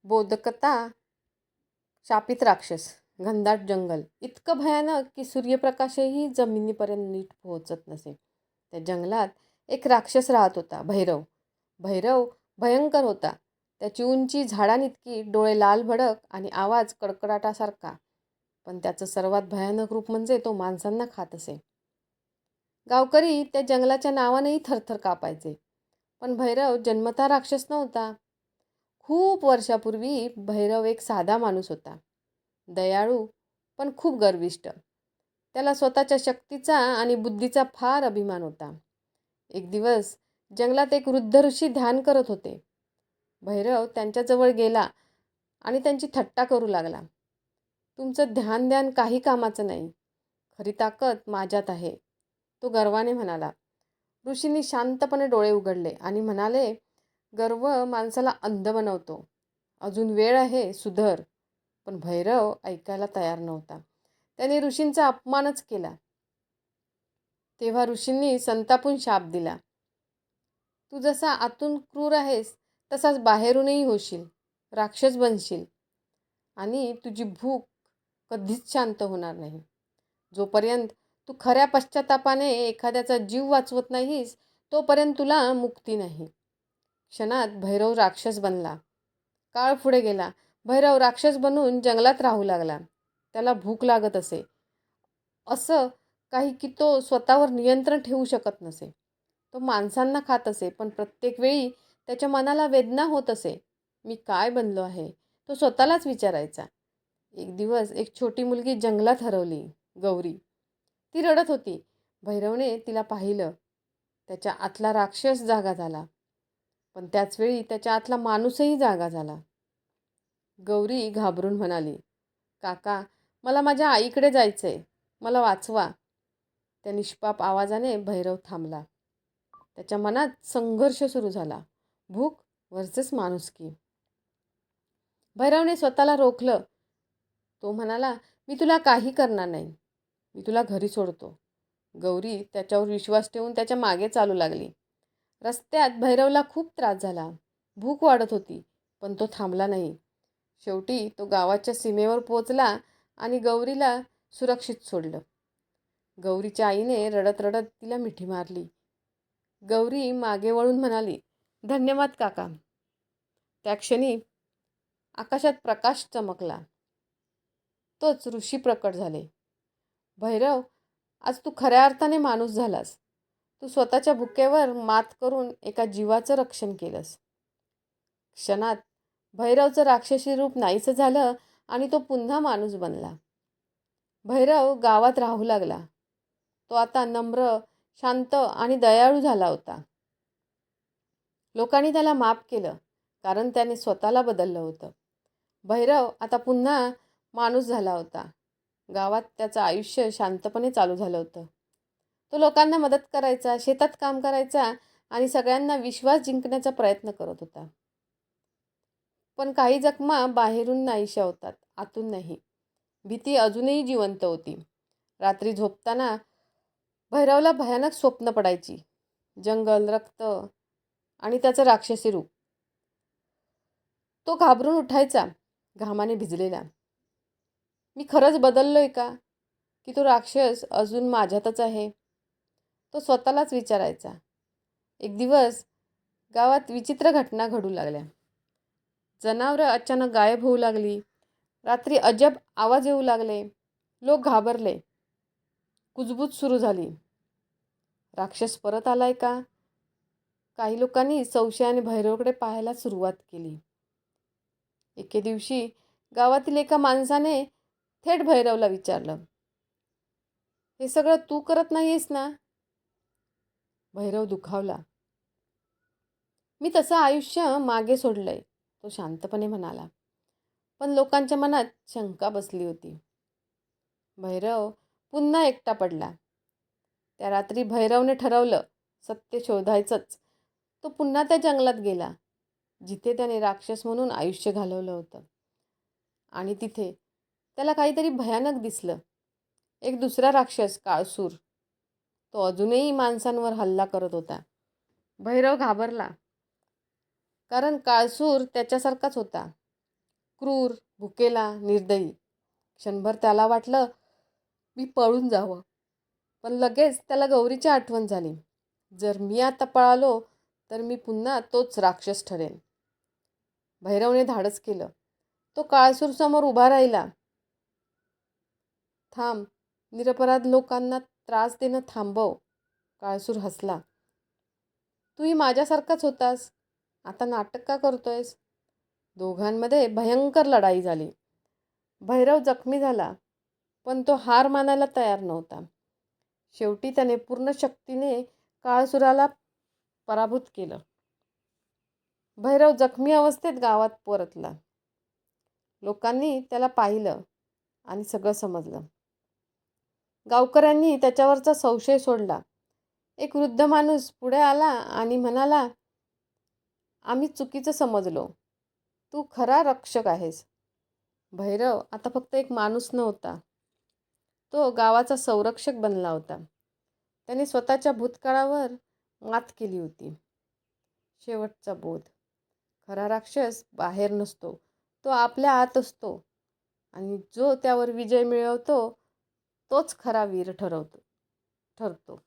बोधकता शापित राक्षस. घनदाट जंगल इतकं भयानक की सूर्यप्रकाशही जमिनीपर्यंत नीट पोहोचत नसे. त्या जंगलात एक राक्षस राहत होता, भैरव. भैरव भयंकर होता. त्याची उंची झाडांइतकी, डोळे लाल भडक आणि आवाज कडकडाटासारखा. पण त्याचं सर्वात भयानक रूप म्हणजे तो माणसांना खात असे. गावकरी त्या जंगलाच्या नावानेही थरथर कापायचे. पण भैरव जन्मतः राक्षस नव्हता. खूप वर्षापूर्वी भैरव एक साधा माणूस होता. दयाळू पण खूप गर्विष्ठ. त्याला स्वतःच्या शक्तीचा आणि बुद्धीचा फार अभिमान होता. एक दिवस जंगलात एक वृद्ध ऋषी ध्यान करत होते. भैरव त्यांच्याजवळ गेला आणि त्यांची थट्टा करू लागला. तुमचं ध्यान काही कामाचं नाही. खरी ताकद माझ्यात आहे, तो गर्वाने म्हणाला. ऋषींनी शांतपणे डोळे उघडले आणि म्हणाले, गर्व माणसाला अंध बनवतो. अजून वेळ आहे, सुधर. पण भैरव ऐकायला तयार नव्हता. त्याने ऋषींचा अपमानच केला. तेव्हा ऋषींनी संतापून शाप दिला. तू जसा आतून क्रूर आहेस, तसाच बाहेरूनही होशील. राक्षस बनशील आणि तुझी भूक कधीच शांत होणार नाही. जोपर्यंत तू खऱ्या पश्चातापाने एखाद्याचा जीव वाचवत नाहीस, तोपर्यंत तुला मुक्ती नाही. क्षणात भैरव राक्षस बनला. काळ पुढे गेला. भैरव राक्षस बनून जंगलात राहू लागला. त्याला भूक लागत असे. असं काही की तो स्वतःवर नियंत्रण ठेवू शकत नसे. तो माणसांना खात असे, पण प्रत्येक वेळी त्याच्या मनाला वेदना होत असे. मी काय बनलो आहे, तो स्वतःलाच विचारायचा. एक दिवस एक छोटी मुलगी जंगलात हरवली, गौरी. ती रडत होती. भैरवने तिला पाहिलं. त्याच्या आतला राक्षस जागा झाला, पण त्याचवेळी त्याच्या आतला माणूसही जागा झाला. गौरी घाबरून म्हणाली, काका, मला माझ्या आईकडे जायचंय. मला वाचवा. त्या निष्पाप आवाजाने भैरव थांबला. त्याच्या मनात संघर्ष सुरू झाला. भूक वर्सेस माणुसकी. भैरवने स्वतःला रोखलं. तो म्हणाला, मी तुला काही करणार नाही. मी तुला घरी सोडतो. गौरी त्याच्यावर विश्वास ठेवून त्याच्या मागे चालू लागली. रस्त्यात भैरवला खूप त्रास झाला. भूक वाढत होती, पण तो थांबला नाही. शेवटी तो गावाच्या सीमेवर पोहोचला आणि गौरीला सुरक्षित सोडलं. गौरीच्या आईने रडत रडत तिला मिठी मारली. गौरी मागे वळून म्हणाली, धन्यवाद काका. त्या क्षणी आकाशात प्रकाश चमकला. तोच ऋषी प्रकट झाले. भैरव, आज तू खऱ्या अर्थाने माणूस झालास. तू स्वतःच्या भुकेवर मात करून एका जीवाचं रक्षण केलंस. क्षणात भैरवचं राक्षसी रूप नाहीसं झालं आणि तो पुन्हा माणूस बनला. भैरव गावात राहू लागला. तो आता नम्र, शांत आणि दयाळू झाला होता. लोकांनी त्याला माफ केलं, कारण त्याने स्वतःला बदललं होतं. भैरव आता पुन्हा माणूस झाला होता. गावात त्याचं आयुष्य शांतपणे चालू झालं होतं. तो लोकांना मदत करायचा, शेतात काम करायचा आणि सगळ्यांना विश्वास जिंकण्याचा प्रयत्न करत होता. पण काही जखमा बाहेरून नाहीशा होतात, आतून नाही. भीती अजूनही जिवंत होती. रात्री झोपताना भैरवला भयानक स्वप्न पडायची. जंगल, रक्त आणि त्याचं राक्षसी रूप. तो घाबरून उठायचा, घामाने भिजलेला. मी खरंच बदललोय का? की तो राक्षस अजून माझ्यातच आहे? तो स्वतःलाच विचारायचा. एक दिवस गावात विचित्र घटना घडू लागल्या. जनावरं अचानक गायब होऊ लागली. रात्री अजब आवाज येऊ लागले. लोक घाबरले. कुजबूज सुरू झाली. राक्षस परत आलाय का? काही लोकांनी संशयाने भैरवकडे पाहायला सुरुवात केली. एके दिवशी गावातील एका माणसाने थेट भैरवला विचारलं, हे सगळं तू करत नाहीयेस ना? भैरव दुखावला. मी तसं आयुष्य मागे सोडलंय, तो शांतपणे म्हणाला. पण लोकांच्या मनात शंका बसली होती. भैरव पुन्हा एकटा पडला. त्या रात्री भैरवने ठरवलं, सत्य शोधायचंच. तो पुन्हा त्या जंगलात गेला, जिथे त्याने राक्षस म्हणून आयुष्य घालवलं होतं. आणि तिथे त्याला काहीतरी भयानक दिसलं. एक दुसरा राक्षस, काळसूर. तो अजूनही माणसांवर हल्ला करत होता. भैरव घाबरला, कारण काळसूर त्याच्यासारखाच होता. क्रूर, भुकेला, निर्दयी. क्षणभर त्याला वाटलं मी पळून जावं, पण लगेच त्याला गौरीची आठवण झाली. जर मी आता पळालो तर मी पुन्हा तोच राक्षस ठरेन. भैरवने धाडस केलं. तो काळसूर समोर उभा राहिला. थांब, निरपराध लोकांना त्रास देणं थांबव. काळसूर हसला. तूही माझ्यासारखाच होतास. आता नाटक का करतोयस? दोघांमध्ये भयंकर लढाई झाली. भैरव जखमी झाला, पण तो हार मानायला तयार नव्हता. शेवटी त्याने पूर्ण शक्तीने काळसुराला पराभूत केलं. भैरव जखमी अवस्थेत गावात परतला. लोकांनी त्याला पाहिलं आणि सगळं समजलं. गावकऱ्यांनी त्याच्यावरचा संशय सोडला. एक वृद्ध माणूस पुढे आला आणि म्हणाला, आम्ही चुकीचं समजलो. तू खरा रक्षक आहेस. भैरव आता फक्त एक माणूस नव्हता. तो गावाचा संरक्षक बनला होता. त्याने स्वतःच्या भूतकाळावर मात केली होती. शेवटचा बोध. खरा राक्षस बाहेर नसतो, तो आपल्या आत असतो. आणि जो त्यावर विजय मिळवतो तोच खरा वीर ठरतो.